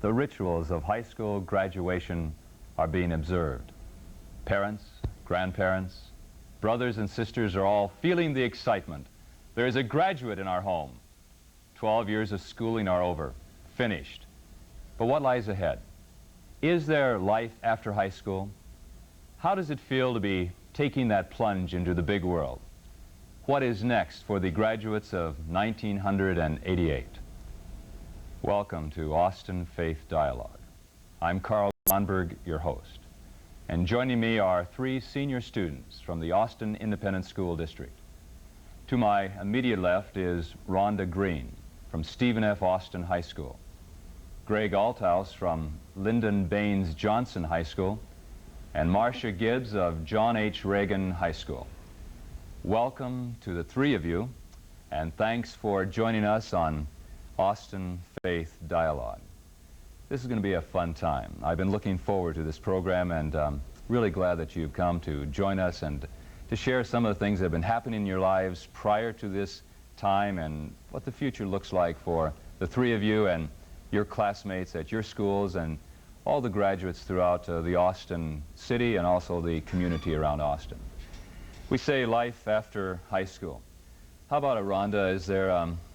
the rituals of high school graduation are being observed. Parents, grandparents, brothers and sisters are all feeling the excitement. There is a graduate in our home. 12 years of schooling are over, finished. But what lies ahead? Is there life after high school? How does it feel to be taking that plunge into the big world? What is next for the graduates of 1988? Welcome to Austin Faith Dialogue. I'm Carl Donberg, your host. And joining me are three senior students from the Austin Independent School District. To my immediate left is Rhonda Green from Stephen F. Austin High School, Greg Althouse from Lyndon Baines Johnson High School, and Marcia Gibbs of John H. Reagan High School. Welcome to the three of you, and thanks for joining us on Austin Faith Dialogue. This is going to be a fun time. I've been looking forward to this program, and really glad that you've come to join us and to share some of the things that have been happening in your lives prior to this time and what the future looks like for the three of you and your classmates at your schools and all the graduates throughout the Austin city and also the community around Austin. We say life after high school. How about it, Rhonda?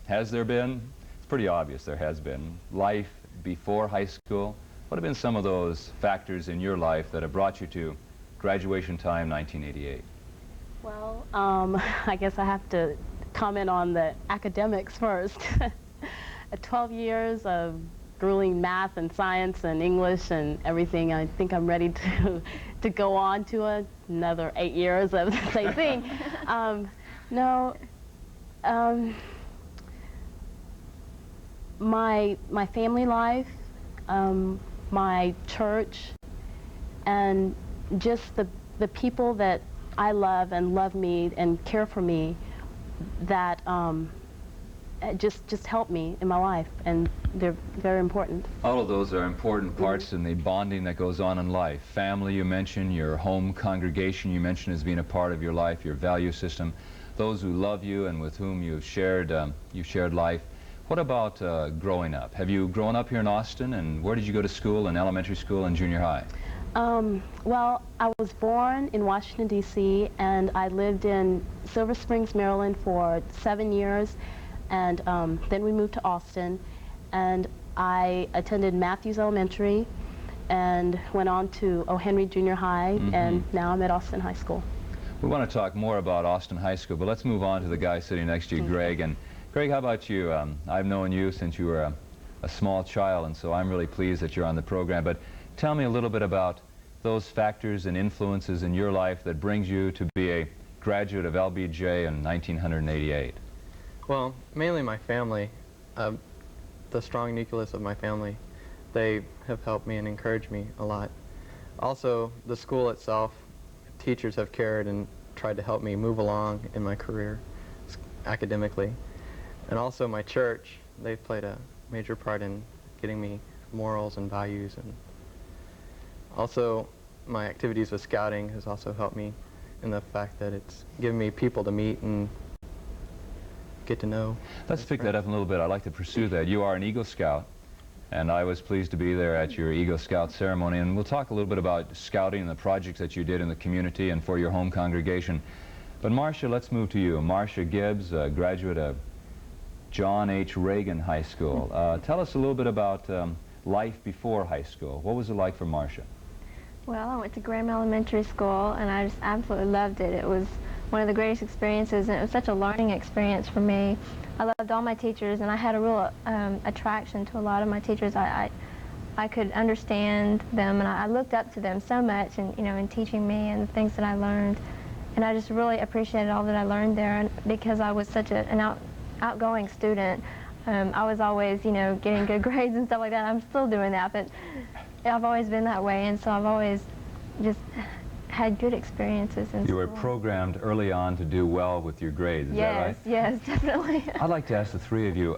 Has there been? It's pretty obvious there has been. Life before high school. What have been some of those factors in your life that have brought you to graduation time 1988? Well, I guess I have to comment on the academics first. 12 years of grueling math and science and English and everything. I think I'm ready to go on to another 8 years of the same thing. My family life, my church, and just the people that I love and love me and care for me, that just help me in my life, and they're very important. All of those are important parts in the bonding that goes on in life. Family, you mentioned, your home congregation, you mentioned, as being a part of your life, your value system, those who love you and with whom you've shared life. What about growing up? Have you grown up here in Austin, and where did you go to school, in elementary school and junior high? Well, I was born in Washington, D.C., and I lived in Silver Springs, Maryland for 7 years, and then we moved to Austin, and I attended Matthews Elementary and went on to O. Henry Junior High, and now I'm at Austin High School. We want to talk more about Austin High School, but let's move on to the guy sitting next to you, Greg. And Greg, how about you? I've known you since you were a small child, and so I'm really pleased that you're on the program. But tell me a little bit about those factors and influences in your life that brings you to be a graduate of LBJ in 1988. Well, mainly my family, the strong nucleus of my family. They have helped me and encouraged me a lot. Also, the school itself, teachers have cared and tried to help me move along in my career academically. And also my church, they've played a major part in getting me morals and values. And also my activities with scouting has also helped me in the fact that it's given me people to meet and get to know. Let's pick that up a little bit. I'd like to pursue that. You are an Eagle Scout, and I was pleased to be there at your Eagle Scout ceremony, and we'll talk a little bit about scouting and the projects that you did in the community and for your home congregation. But Marcia, let's move to you. Marcia Gibbs, a graduate of John H. Reagan High School. Tell us a little bit about life before high school. What was it like for Marcia? Well, I went to Graham Elementary School, and I just absolutely loved it. It was one of the greatest experiences, and it was such a learning experience for me. I loved all my teachers, and I had a real attraction to a lot of my teachers. I could understand them, and I looked up to them so much, and in teaching me and the things that I learned. And I just really appreciated all that I learned there, and because I was such an outgoing student. I was always, getting good grades and stuff like that. I'm still doing that, but I've always been that way, and so I've always just had good experiences in school. You were programmed early on to do well with your grades, is that right? Yes, definitely. I'd like to ask the three of you,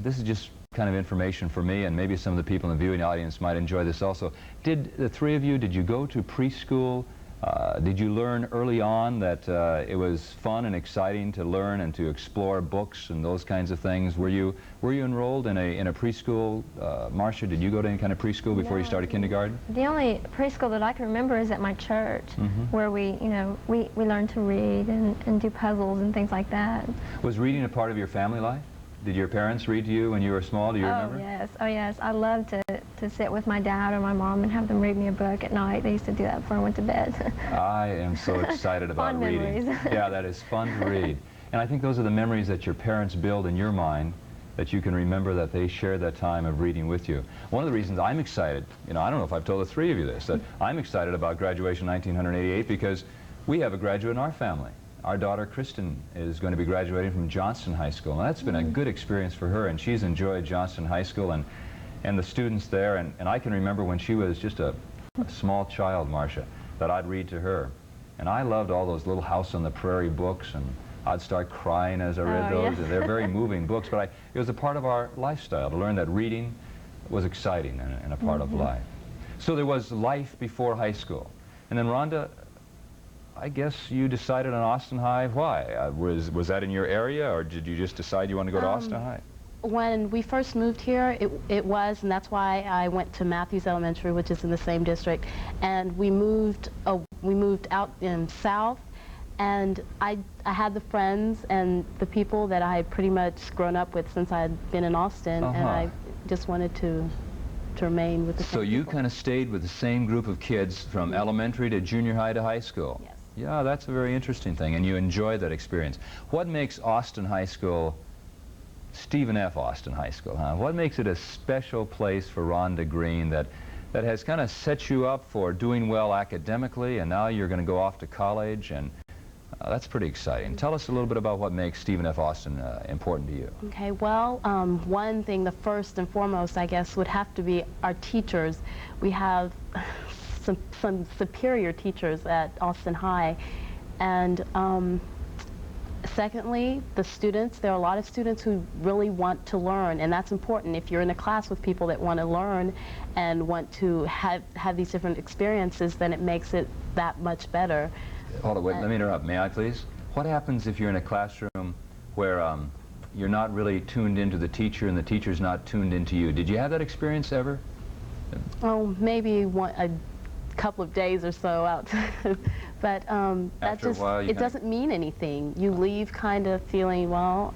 this is just kind of information for me, and maybe some of the people in the viewing audience might enjoy this also. Did the three of you, did you go to preschool Did you learn early on that it was fun and exciting to learn and to explore books and those kinds of things? Were you enrolled in a preschool, Marcia? Did you go to any kind of preschool before you started kindergarten? The only preschool that I can remember is at my church, where we learned to read and do puzzles and things like that. Was reading a part of your family life? Did your parents read to you when you were small? Do you remember? Oh yes. I loved to sit with my dad or my mom and have them read me a book at night. They used to do that before I went to bed. I am so excited about Fond reading. memories. Yeah, that is fun to read. And I think those are the memories that your parents build in your mind, that you can remember that they shared that time of reading with you. One of the reasons I'm excited, I don't know if I've told the three of you this, that I'm excited about graduation 1988 because we have a graduate in our family. Our daughter, Kristen, is going to be graduating from Johnston High School. Now, that's been a good experience for her, and she's enjoyed Johnston High School and the students there. And I can remember when she was just a small child, Marcia, that I'd read to her. And I loved all those Little House on the Prairie books, and I'd start crying as I read those. Yeah. They're very moving books, but it was a part of our lifestyle to learn that reading was exciting and a part of life. So there was life before high school. And then, Rhonda, I guess you decided on Austin High. Why? Was that in your area, or did you just decide you wanted to go to Austin High? When we first moved here, it was, and that's why I went to Matthews Elementary, which is in the same district. And we moved out in South, and I had the friends and the people that I had pretty much grown up with since I had been in Austin, and I just wanted to remain with the same So you people. kind of stayed with the same group of kids from elementary to junior high to high school. Yes. Yeah, that's a very interesting thing, and you enjoyed that experience. What makes Austin High School, Stephen F. Austin High School, huh? What makes it a special place for Rhonda Green that has kind of set you up for doing well academically, and now you're going to go off to college, and that's pretty exciting. Tell us a little bit about what makes Stephen F. Austin important to you. Okay, well, one thing, the first and foremost, I guess, would have to be our teachers. We have some superior teachers at Austin High. And secondly, the students. There are a lot of students who really want to learn, and that's important. If you're in a class with people that want to learn and want to have these different experiences, then it makes it that much better. Hold on, wait, let me interrupt. May I, please? What happens if you're in a classroom where you're not really tuned into the teacher and the teacher's not tuned into you? Did you have that experience ever? Oh, maybe a couple of days or so out. But that After a just, while, it doesn't mean anything. You leave kind of feeling, well,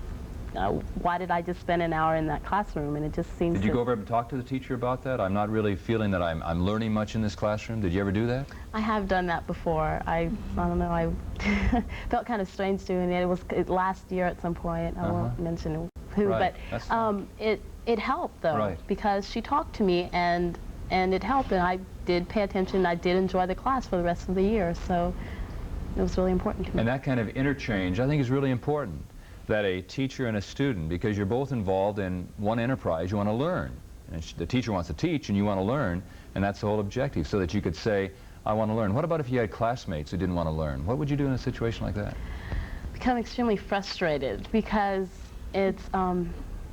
why did I just spend an hour in that classroom? And it just seems Did you go over and talk to the teacher about that? I'm not really feeling that I'm learning much in this classroom. Did you ever do that? I have done that before. I don't know, I felt kind of strange doing it. It was last year at some point. I won't mention who, Right. but it helped though, Right. because she talked to me and it helped, and I did pay attention. I did enjoy the class for the rest of the year, so it was really important to me. And that kind of interchange, I think, is really important. That a teacher and a student, because you're both involved in one enterprise, you want to learn. And the teacher wants to teach and you want to learn, and that's the whole objective, so that you could say, I want to learn. What about if you had classmates who didn't want to learn? What would you do in a situation like that? Become extremely frustrated, because it's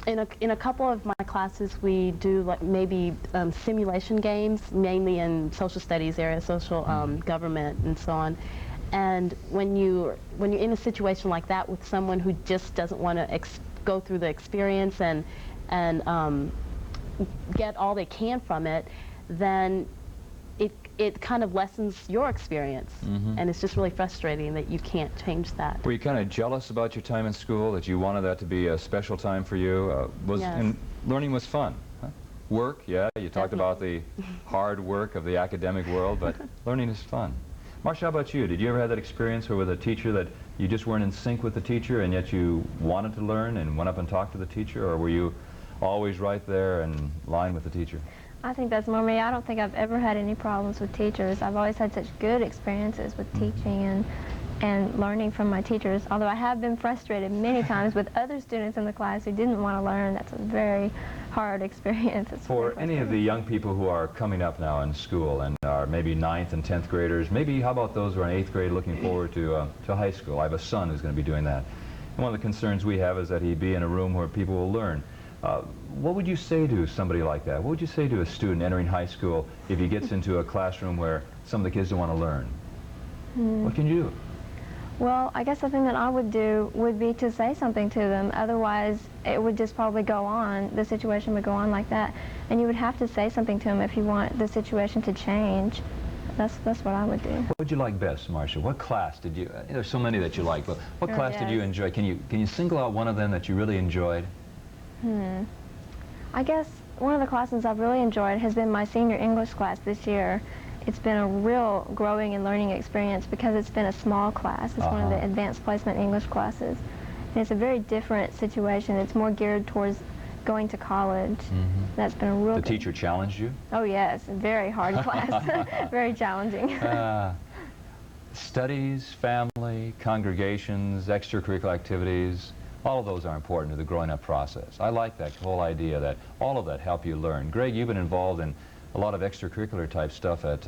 in a couple of my classes we do like maybe simulation games, mainly in social studies area, social government and so on. And when you're in a situation like that with someone who just doesn't want to go through the experience and get all they can from it, then it kind of lessens your experience. And it's just really frustrating that you can't change that. Were you kind of jealous about your time in school, that you wanted that to be a special time for you? Yes. And learning was fun? Huh? Work, yeah, you talked about the hard work of the academic world, but learning is fun. Marcia, how about you? Did you ever have that experience where with a teacher that you just weren't in sync with the teacher and yet you wanted to learn and went up and talked to the teacher, or were you always right there in line with the teacher? I think that's more me. I don't think I've ever had any problems with teachers. I've always had such good experiences with teaching and learning from my teachers, although I have been frustrated many times with other students in the class who didn't want to learn. That's a very hard experience. It's For very any of the young people who are coming up now in school and are maybe 9th and 10th graders, maybe how about those who are in 8th grade looking forward to high school? I have a son who's going to be doing that. And one of the concerns we have is that he be in a room where people will learn. What would you say to somebody like that? What would you say to a student entering high school if he gets into a classroom where some of the kids don't want to learn? What can you do? Well, I guess the thing that I would do would be to say something to them. Otherwise, it would just probably go on. The situation would go on like that. And you would have to say something to them if you want the situation to change. That's what I would do. What would you like best, Marcia? What class did you, there's so many that you like, but what class did you enjoy? Can you single out one of them that you really enjoyed? I guess one of the classes I've really enjoyed has been my senior English class this year. It's been a real growing and learning experience because it's been a small class. It's one of the advanced placement English classes. And it's a very different situation. It's more geared towards going to college. That's been a real The teacher challenged you? Oh yes, a very hard class. Very challenging. Studies, family, congregations, extracurricular activities, all of those are important to the growing up process. I like that whole idea that all of that help you learn. Greg, you've been involved in a lot of extracurricular type stuff at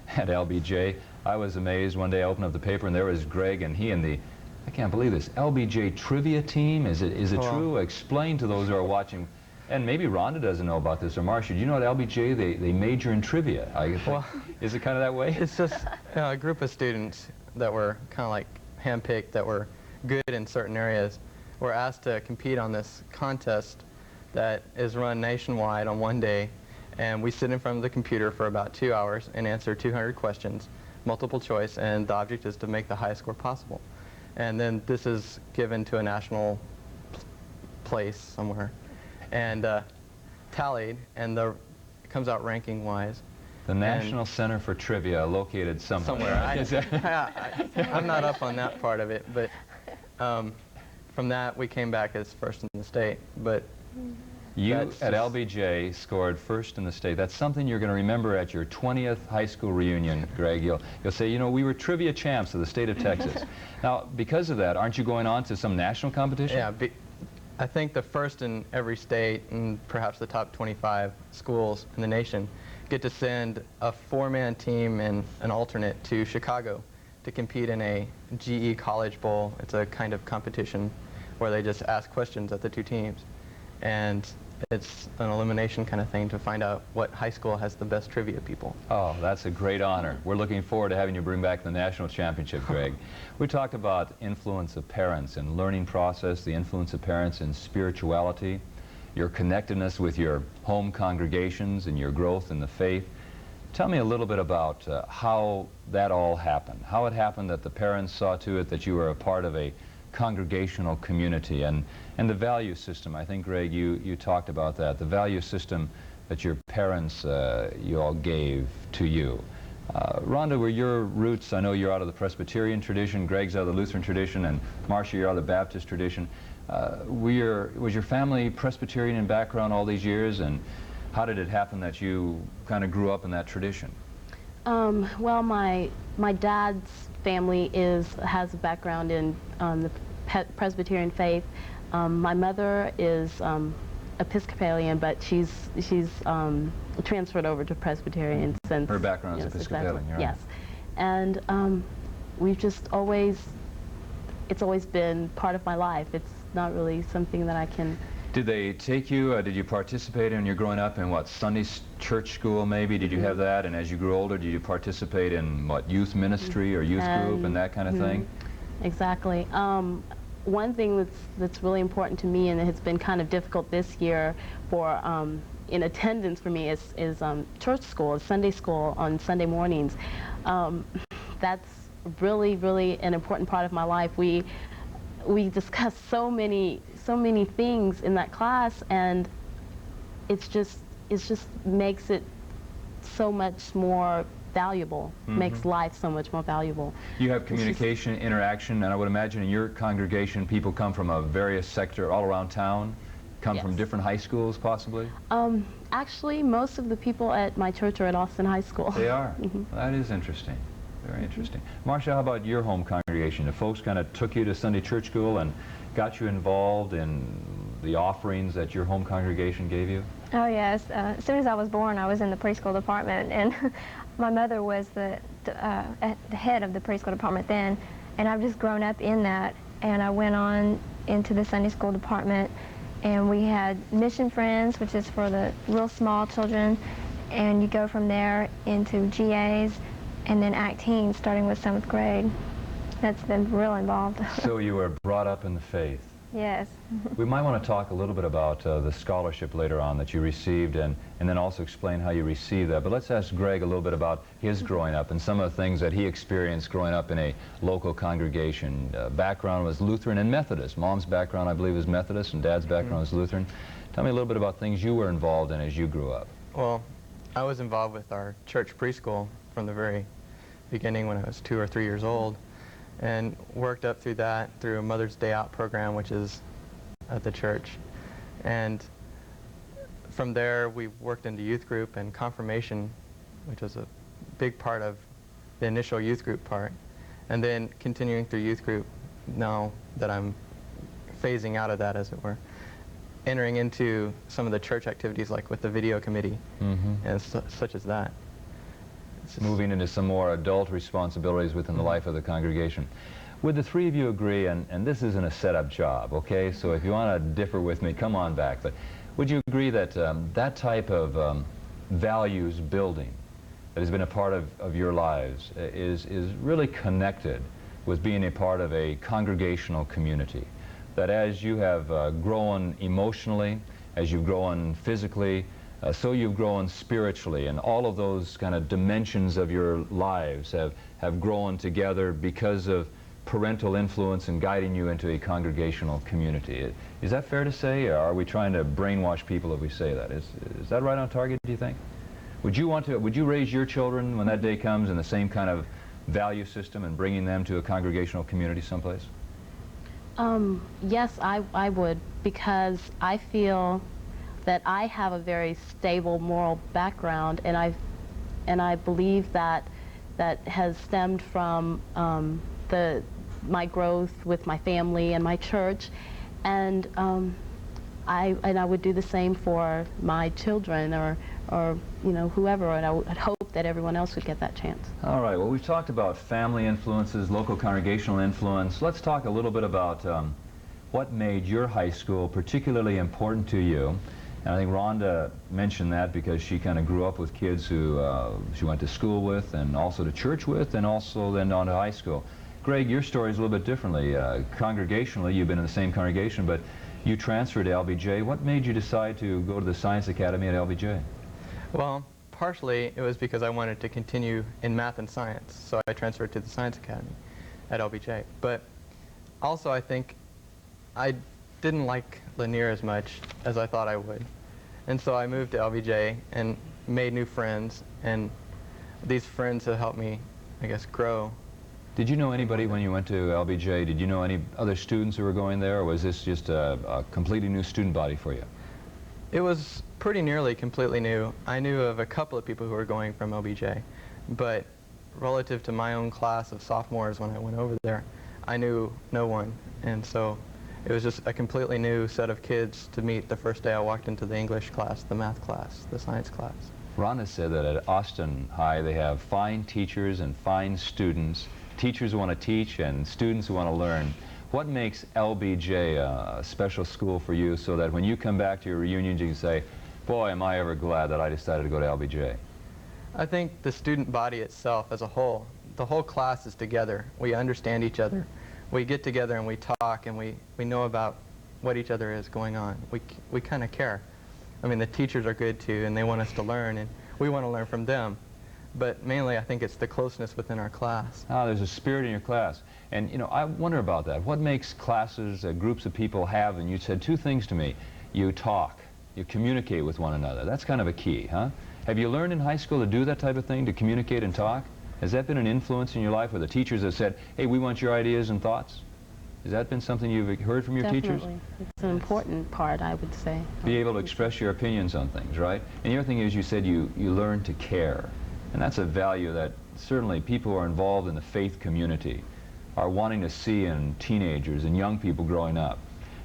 LBJ. I was amazed one day I opened up the paper and there was Greg and he and the, I can't believe this, LBJ trivia team. Is it true? Explain to those who are watching. And maybe Rhonda doesn't know about this, or Marcia. Do you know at LBJ they major in trivia? Well, is it kind of that way? It's just a group of students that were kind of like handpicked, that were good in certain areas, were asked to compete on this contest that is run nationwide on one day. And we sit in front of the computer for about 2 hours and answer 200 questions, multiple choice, and the object is to make the highest score possible. And then this is given to a national place somewhere and tallied, and it comes out ranking-wise. The National Center for Trivia, located somewhere. I'm not up on that part of it, but from that we came back as first in the state. But you at LBJ scored first in the state. That's something you're going to remember at your 20th high school reunion, Greg. You'll say, you know, we were trivia champs of the state of Texas. Now, because of that, aren't you going on to some national competition? Yeah, I think the first in every state, and perhaps the top 25 schools in the nation, get to send a 4-man team and an alternate to Chicago to compete in a GE College Bowl. It's a kind of competition where they just ask questions at the two teams. And it's an elimination kind of thing to find out what high school has the best trivia people. Oh, that's a great honor. We're looking forward to having you bring back the national championship, Greg. We talked about influence of parents and learning process, the influence of parents in spirituality, your connectedness with your home congregations and your growth in the faith. Tell me a little bit about how that all happened, how it happened that the parents saw to it that you were a part of a congregational community and the value system. I think, Greg, you talked about that, the value system that your parents, you all gave to you. Rhonda, were your roots, I know you're out of the Presbyterian tradition, Greg's out of the Lutheran tradition, and Marcia, you're out of the Baptist tradition. Was your family Presbyterian in background all these years, and how did it happen that you kind of grew up in that tradition? Well, my dad's family has a background in the Presbyterian faith. My mother is Episcopalian, but she's transferred over to Presbyterian since. Her background is Episcopalian, exactly. right? Yes, and we've just it's always been part of my life. It's not really something that I can. Did they take you, did you participate in your growing up in what, Sunday church school maybe? Did you have that? And as you grew older, did you participate in what, youth ministry or youth group and that kind of thing? Exactly. One thing that's really important to me, and it has been kind of difficult this year for in attendance for me, is church school, Sunday school on Sunday mornings. That's really, really an important part of my life. We discuss so many things in that class, and it just makes it so much more valuable, makes life so much more valuable. You have communication, interaction, and I would imagine in your congregation people come from a various sector all around town, come from different high schools possibly? Actually, most of the people at my church are at Austin High School. They are? That is interesting. Very interesting. Marcia, how about your home congregation? The folks kind of took you to Sunday church school and got you involved in the offerings that your home congregation gave you? Oh yes. As soon as I was born, I was in the preschool department, and my mother was the head of the preschool department then, and I've just grown up in that. And I went on into the Sunday school department, and we had Mission Friends, which is for the real small children, and you go from there into GAs, and then acting starting with 7th grade. That's been real involved. So you were brought up in the faith. Yes. We might want to talk a little bit about the scholarship later on that you received, and then also explain how you received that. But let's ask Greg a little bit about his growing up and some of the things that he experienced growing up in a local congregation. Background was Lutheran and Methodist. Mom's background, I believe, is Methodist, and Dad's background is Lutheran. Tell me a little bit about things you were involved in as you grew up. Well, I was involved with our church preschool from the very beginning when I was 2 or 3 years old, and worked up through that through a Mother's Day Out program, which is at the church. And from there, we worked into youth group and confirmation, which was a big part of the initial youth group part. And then continuing through youth group, now that I'm phasing out of that, as it were, entering into some of the church activities, like with the video committee and such as that. Moving into some more adult responsibilities within the life of the congregation. Would the three of you agree, and this isn't a set-up job, okay? So if you want to differ with me, come on back. But would you agree that that type of values building that has been a part of your lives is really connected with being a part of a congregational community? That as you have grown emotionally, as you've grown physically, so you've grown spiritually, and all of those kind of dimensions of your lives have grown together because of parental influence and guiding you into a congregational community. Is that fair to say, or are we trying to brainwash people if we say that? Is that right on target, do you think? Would you raise your children when that day comes in the same kind of value system and bringing them to a congregational community someplace? Yes, I would, because I feel that I have a very stable moral background, and I believe that has stemmed from my growth with my family and my church, and I would do the same for my children or whoever, and I would hope that everyone else would get that chance. All right, well, we've talked about family influences, local congregational influence. Let's talk a little bit about what made your high school particularly important to you. And I think Rhonda mentioned that because she kind of grew up with kids who she went to school with and also to church with, and also then on to high school. Greg, your story is a little bit differently. Congregationally, you've been in the same congregation, but you transferred to LBJ. What made you decide to go to the Science Academy at LBJ? Well, partially it was because I wanted to continue in math and science, so I transferred to the Science Academy at LBJ. But also I think I didn't like Lanier as much as I thought I would. And so I moved to LBJ and made new friends, and these friends have helped me, I guess, grow. Did you know anybody when you went to LBJ? Did you know any other students who were going there, or was this just a completely new student body for you? It was pretty nearly completely new. I knew of a couple of people who were going from LBJ, but relative to my own class of sophomores when I went over there, I knew no one. And so it was just a completely new set of kids to meet the first day I walked into the English class, the math class, the science class. Rhonda said that at Austin High they have fine teachers and fine students, teachers who want to teach and students who want to learn. What makes LBJ a special school for you so that when you come back to your reunions you can say, boy, am I ever glad that I decided to go to LBJ? I think the student body itself as a whole, the whole class is together. We understand each other. We get together and we talk, and we know about what each other is going on. We kind of care. I mean, the teachers are good too, and they want us to learn, and we want to learn from them. But mainly, I think it's the closeness within our class. Ah, there's a spirit in your class. And, you know, I wonder about that. What makes classes, groups of people have, and you said two things to me. You talk. You communicate with one another. That's kind of a key, huh? Have you learned in high school to do that type of thing, to communicate and talk? Has that been an influence in your life where the teachers have said, hey, we want your ideas and thoughts? Has that been something you've heard from your teachers? Definitely. It's an important part, I would say. Be able to express your opinions on things, right? And the other thing is you said you learn to care. And that's a value that certainly people who are involved in the faith community are wanting to see in teenagers and young people growing up.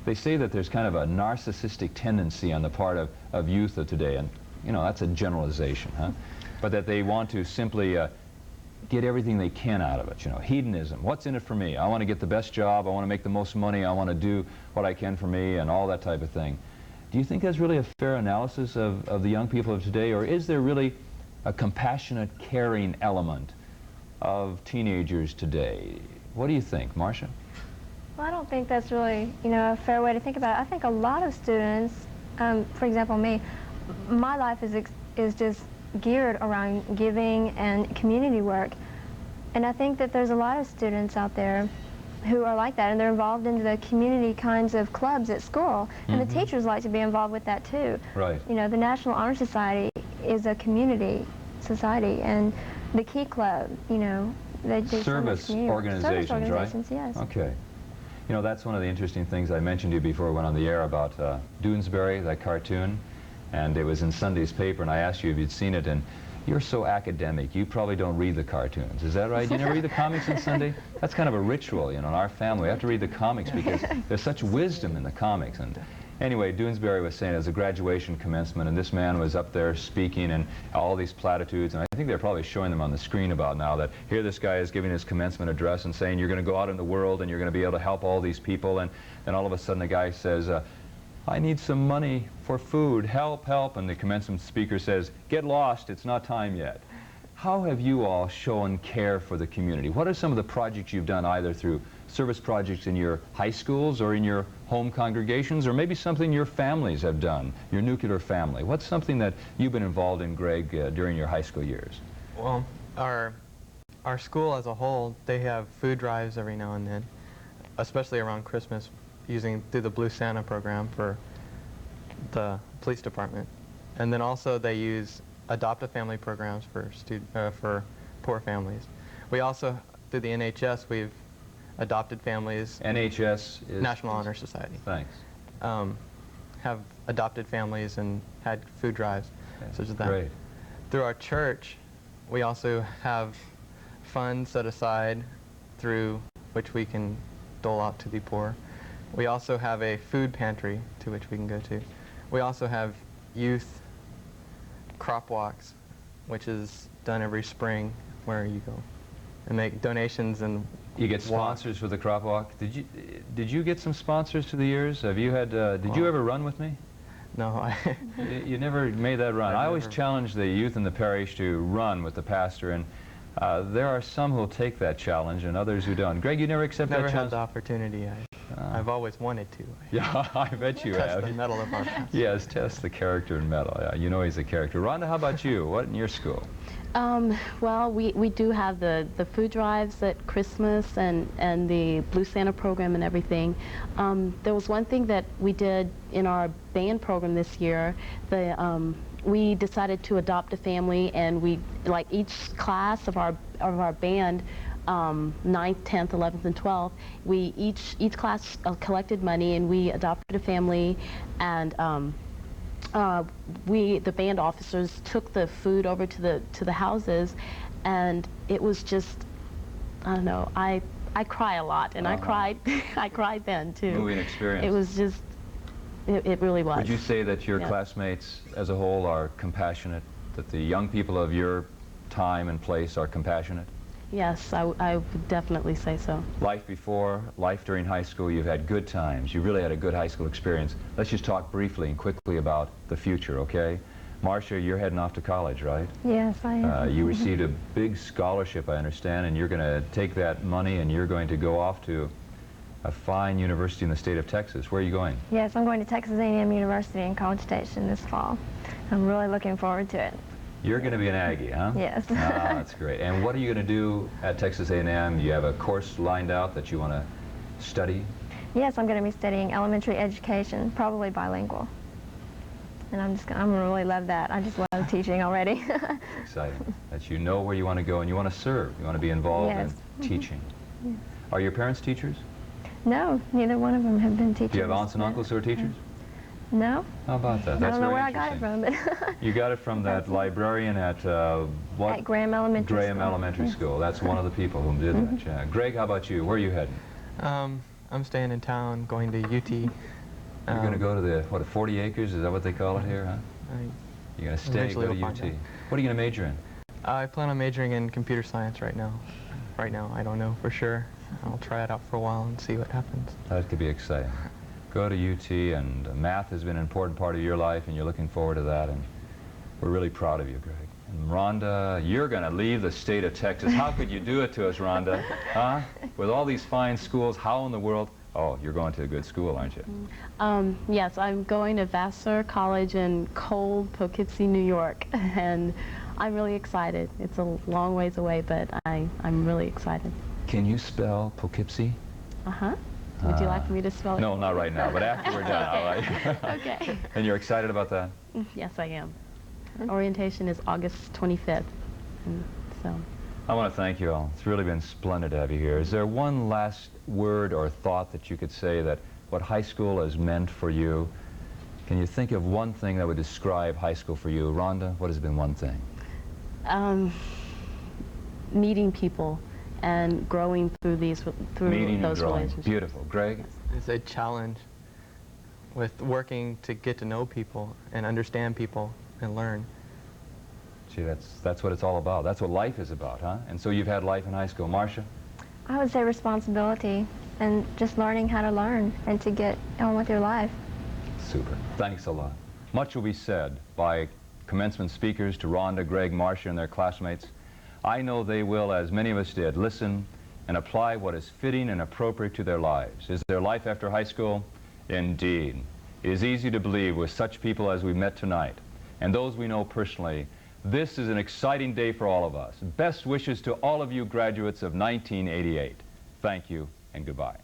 They say that there's kind of a narcissistic tendency on the part of youth of today, and you know, that's a generalization, huh? But that they want to simply get everything they can out of it, you know, hedonism. What's in it for me? I want to get the best job, I want to make the most money, I want to do what I can for me, and all that type of thing. Do you think that's really a fair analysis of the young people of today, or is there really a compassionate, caring element of teenagers today. What do you think, Marcia? Well, I don't think that's really, a fair way to think about it. I think a lot of students, for example, me, my life is just geared around giving and community work. And I think that there's a lot of students out there who are like that, and they're involved in the community kinds of clubs at school. And the teachers like to be involved with that too. Right. The National Honor Society is a community society, and the Key Club, they do Service so much community work. organizations, Service organizations, right? yes. Okay. That's one of the interesting things I mentioned to you before we went on the air about Doonesbury, that cartoon, and it was in Sunday's paper, and I asked you if you'd seen it, and you're so academic, you probably don't read the cartoons. Is that right? You never read the comics on Sunday? That's kind of a ritual, in our family. We have to read the comics because there's such wisdom in the comics. And anyway, Doonesbury was saying it was a graduation commencement, and this man was up there speaking and all these platitudes, and I think they're probably showing them on the screen about now that here this guy is giving his commencement address and saying you're going to go out in the world and you're going to be able to help all these people, and then all of a sudden the guy says, I need some money for food, help, help, and the commencement speaker says, get lost, it's not time yet. How have you all shown care for the community? What are some of the projects you've done either through service projects in your high schools or in your home congregations, or maybe something your families have done, your nuclear family? What's something that you've been involved in, Greg, during your high school years? Well, our school as a whole, they have food drives every now and then, especially around Christmas, through the Blue Santa program for the police department. And then also they use adopt-a-family programs for poor families. We also, through the NHS, we've adopted families. NHS is? National Honor Society. Thanks. Have adopted families and had food drives, such as that. Great. Through our church, we also have funds set aside through which we can dole out to the poor. We also have a food pantry to which we can go to. We also have youth crop walks, which is done every spring, where you go and make donations and you get sponsors for the crop walk. Did you get some sponsors through the years? Have you had? Did you ever run with me? No, You never made that run. I always challenge the youth in the parish to run with the pastor, and there are some who'll take that challenge and others who don't. Greg, you never accept that challenge? Never had the opportunity. I've always wanted to. Yeah, I bet you have. Test the mettle of our pastor. Yes, test the character and mettle. Yeah, he's a character. Rhonda, how about you? What in your school? Well, we do have the food drives at Christmas and the Blue Santa program and everything. There was one thing that we did in our band program this year. We decided to adopt a family, and we, like each class of our band, 9th, 10th, 11th, and 12th, each class collected money, and we adopted a family, and the band officers took the food over to the houses, and it was just, I don't know, I cry a lot, and I cried then too. Moving experience. It was just, it really was. Would you say that your classmates as a whole are compassionate, that the young people of your time and place are compassionate? Yes, I would definitely say so. Life before, life during high school, you've had good times. You really had a good high school experience. Let's just talk briefly and quickly about the future, okay? Marcia, you're heading off to college, right? Yes, I am. You received a big scholarship, I understand, and you're going to take that money and you're going to go off to a fine university in the state of Texas. Where are you going? Yes, I'm going to Texas A&M University in College Station this fall. I'm really looking forward to it. You're going to be an Aggie, huh? Yes. Ah, that's great. And what are you going to do at Texas A&M? You have a course lined out that you want to study? Yes, I'm going to be studying elementary education, probably bilingual. And I'm really love that. I just love teaching already. Exciting. That you know where you want to go and you want to serve. You want to be involved in teaching. Yes. Are your parents teachers? No, neither one of them have been teachers. Do you have aunts and uncles who are teachers? No. How about that? That's I don't know very where I got it interesting. from, but You got it from that librarian at what? at Graham Elementary Graham School. Elementary School. That's one of the people who did that. Yeah. Greg, how about you? Where are you heading? I'm staying in town, going to UT. You're going to go to the, what, 40 acres? Is that what they call it here, huh? You're going to stay, Eventually go to we'll UT. find out. What are you going to major in? I plan on majoring in computer science right now. Right now, I don't know for sure. I'll try it out for a while and see what happens. That could be exciting. Go to UT, and math has been an important part of your life, and you're looking forward to that, and we're really proud of you, Greg. And Rhonda, you're going to leave the state of Texas. How could you do it to us, Rhonda? Huh? With all these fine schools, how in the world? Oh, you're going to a good school, aren't you? Yes, I'm going to Vassar College in cold Poughkeepsie, New York, and I'm really excited. It's a long ways away, but I'm really excited. Can you spell Poughkeepsie? Uh-huh. Would you like for me to spell it? No, not right now, but after we're done, all right? Okay. And you're excited about that? Yes, I am. Orientation is August 25th, and so. I want to thank you all. It's really been splendid to have you here. Is there one last word or thought that you could say that what high school has meant for you? Can you think of one thing that would describe high school for you? Rhonda, what has been one thing? Meeting people and growing through Meeting and those growing. relationships. Beautiful. Greg? It's a challenge with working to get to know people and understand people and learn. Gee, that's what it's all about. That's what life is about, huh? And so you've had life in high school. Marcia? I would say responsibility and just learning how to learn and to get on with your life. Super. Thanks a lot. Much will be said by commencement speakers to Rhonda, Greg, Marcia, and their classmates. I know they will, as many of us did, listen and apply what is fitting and appropriate to their lives. Is there life after high school? Indeed. It is easy to believe with such people as we met tonight, and those we know personally, this is an exciting day for all of us. Best wishes to all of you graduates of 1988. Thank you and goodbye.